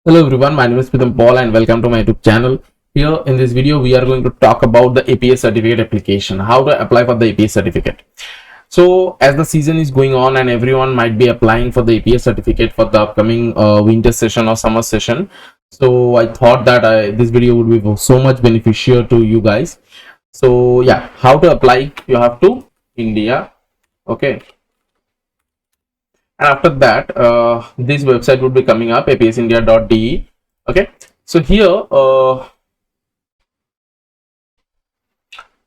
Hello everyone, my name is Pritham Paul and welcome to my YouTube channel. Here in this video, we are going to talk about the APS certificate application, how to apply for the APS certificate. So as the season is going on and everyone might be applying for the APS certificate for the upcoming winter session or summer session. So I thought that this video would be so much beneficial to you guys. So yeah, how to apply? You have to India, okay. And after that this website would be coming up, apsindia.de. okay, so here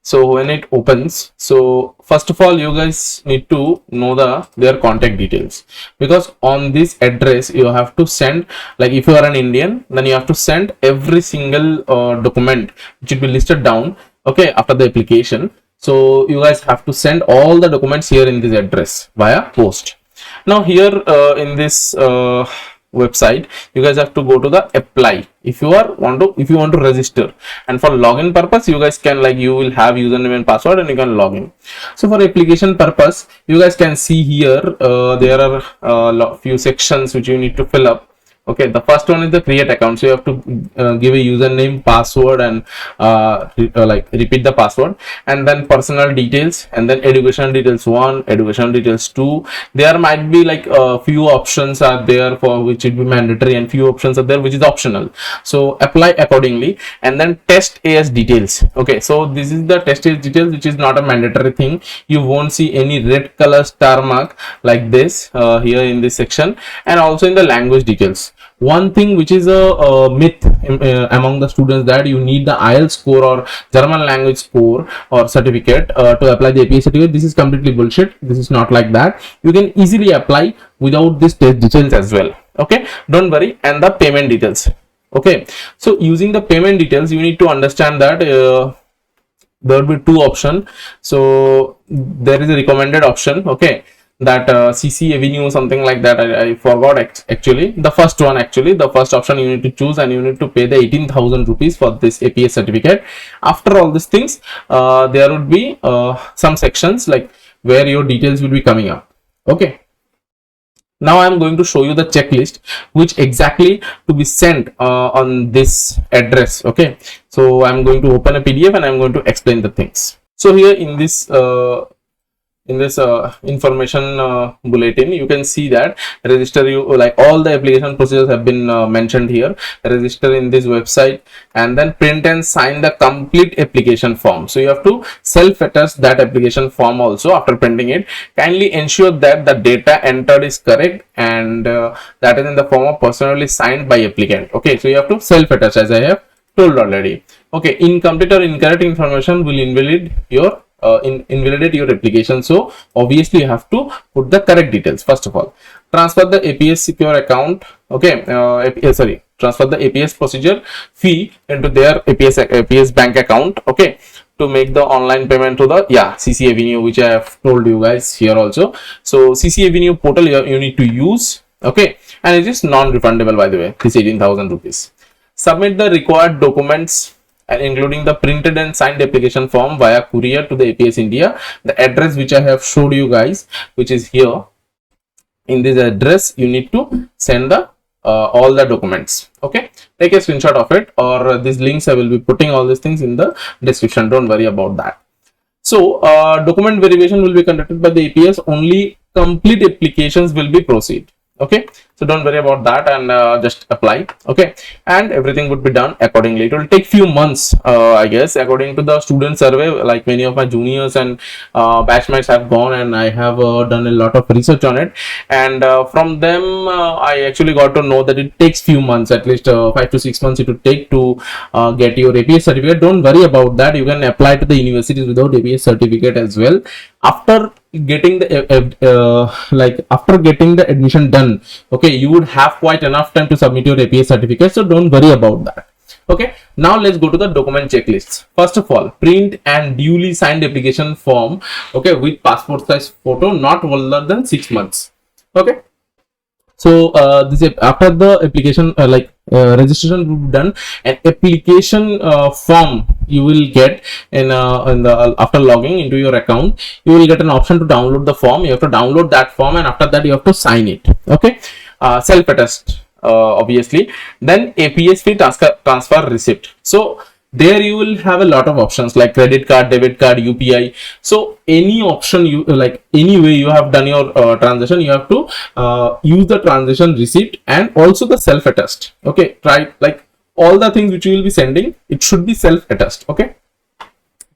so when it opens, so first of all you guys need to know their contact details, because on this address you have to send, like if you are an Indian, then you have to send every single document which will be listed down, okay, after the application. So you guys have to send all the documents here in this address via post. Now here in this website, you guys have to go to the apply if you want to register, and for login purpose you guys can, like, you will have username and password and you can log in. So for application purpose, you guys can see here there are few sections which you need to fill up. Okay, the first one is the create account, so you have to give a username, password, and like repeat the password, and then personal details, and then education details 1, education details 2. There might be like a few options are there for which it will be mandatory, and few options are there which is optional, so apply accordingly. And then test AS details. Okay, so this is the test AS details, which is not a mandatory thing. You won't see any red color star mark like this here in this section. And also in the language details, one thing which is a myth among the students, that you need the IELTS score or German language score or certificate to apply the APS certificate. This is completely bullshit. This is not like that. You can easily apply without this test details as well. Okay, don't worry. And the payment details. Okay, so using the payment details, you need to understand that there will be two options. So there is a recommended option, okay, that CC Avenue, something like that. I forgot actually. The first one, actually the first option you need to choose, and you need to pay the 18,000 rupees for this APS certificate. After all these things, there would be some sections like where your details will be coming up. Okay, now I'm going to show you the checklist which exactly to be sent on this address. Okay, so I'm going to open a PDF and I'm going to explain the things. So here in this information bulletin, you can see that register, you like all the application procedures have been mentioned here. Register in this website, and then print and sign the complete application form. So you have to self attest that application form also after printing it. Kindly ensure that the data entered is correct, and that is in the form of personally signed by applicant. Okay, so you have to self attest, as I have told already. Okay, incomplete or incorrect information will invalidate your application, so obviously you have to put the correct details. First of all, transfer the APS secure account. Okay, transfer the APS procedure fee into their APS bank account. Okay, to make the online payment to the CC Avenue, which I have told you guys here also. So CC Avenue portal you need to use. Okay, and it is non-refundable, by the way, this 18,000 rupees. Submit the required documents, and including the printed and signed application form via courier to the APS India. The address which I have showed you guys, which is here, in this address you need to send the all the documents. Okay, take a screenshot of it, or these links I will be putting all these things in the description. Don't worry about that. So document verification will be conducted by the APS. Only complete applications will be proceed. Okay, so don't worry about that, and just apply. Okay, and everything would be done accordingly. It will take few months, I guess, according to the student survey. Like many of my juniors and batchmates have gone, and I have done a lot of research on it, and from them I actually got to know that it takes few months, at least 5 to 6 months it would take to get your APS certificate. Don't worry about that. You can apply to the universities without APS certificate as well. After getting the after getting the admission done, okay, you would have quite enough time to submit your APS certificate, so don't worry about that. Okay, now let's go to the document checklists. First of all, print and duly signed application form, okay, with passport size photo, not older than 6 months. Okay, so this after the application registration will be done, an application form you will get in the after logging into your account. You will get an option to download the form. You have to download that form, and after that you have to sign it. Okay, self attest obviously. Then APS fee transfer receipt. So there you will have a lot of options like credit card, debit card, UPI. So any option you like, any way you have done your transaction, you have to use the transaction receipt and also the self attest. Okay, try like all the things which you will be sending, it should be self attest. Okay,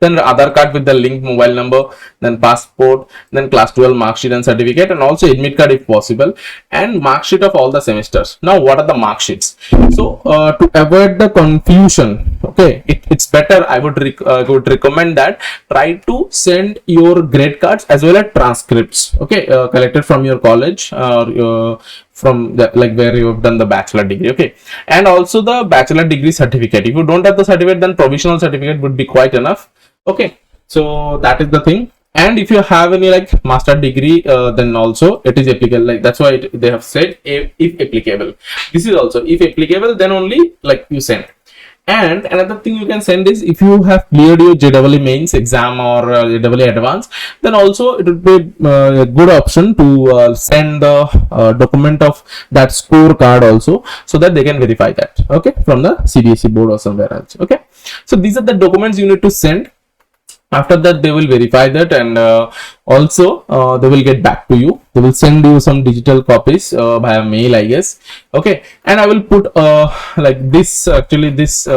then the Aadhaar card with the linked mobile number, then passport, then class 12 mark sheet and certificate, and also admit card if possible, and mark sheet of all the semesters. Now, what are the mark sheets? So, to avoid the confusion, okay, it's better. I would recommend that try to send your grade cards as well as transcripts, okay, collected from your college or from the, like where you have done the bachelor degree. Okay, and also the bachelor degree certificate. If you don't have the certificate, then provisional certificate would be quite enough. Okay, so that is the thing. And if you have any like master degree, then also it is applicable. Like that's why they have said if applicable. This is also if applicable, then only like you send. And another thing you can send is if you have cleared your JEE mains exam or JEE advanced, then also it would be a good option to send the document of that scorecard also, so that they can verify that, okay, from the CBSE board or somewhere else. Okay, so these are the documents you need to send. After that they will verify that, and also they will get back to you. They will send you some digital copies via mail, I guess. Okay, and I will put like this, actually this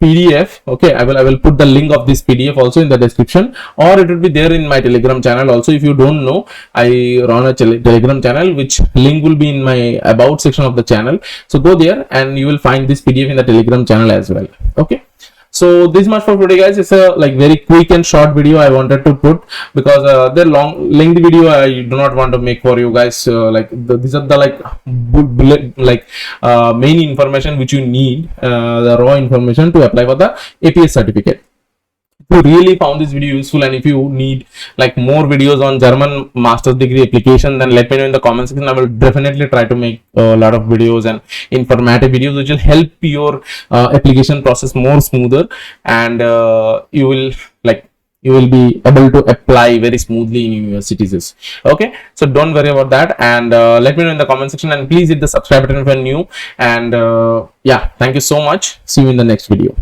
PDF. Okay, I will put the link of this PDF also in the description, or it will be there in my Telegram channel also. If you don't know, I run a Telegram channel, which link will be in my about section of the channel. So go there and you will find this PDF in the Telegram channel as well. Okay, so this much for today, guys. It's a like very quick and short video I wanted to put, because the lengthy video I do not want to make for you guys. These are the like bullet, like main information which you need, the raw information to apply for the APS certificate. If you really found this video useful, and if you need like more videos on German master's degree application, then let me know in the comment section. I will definitely try to make a lot of videos and informative videos which will help your application process more smoother, and you will be able to apply very smoothly in universities. Okay, so don't worry about that, and let me know in the comment section, and please hit the subscribe button if you are new. And yeah, thank you so much. See you in the next video.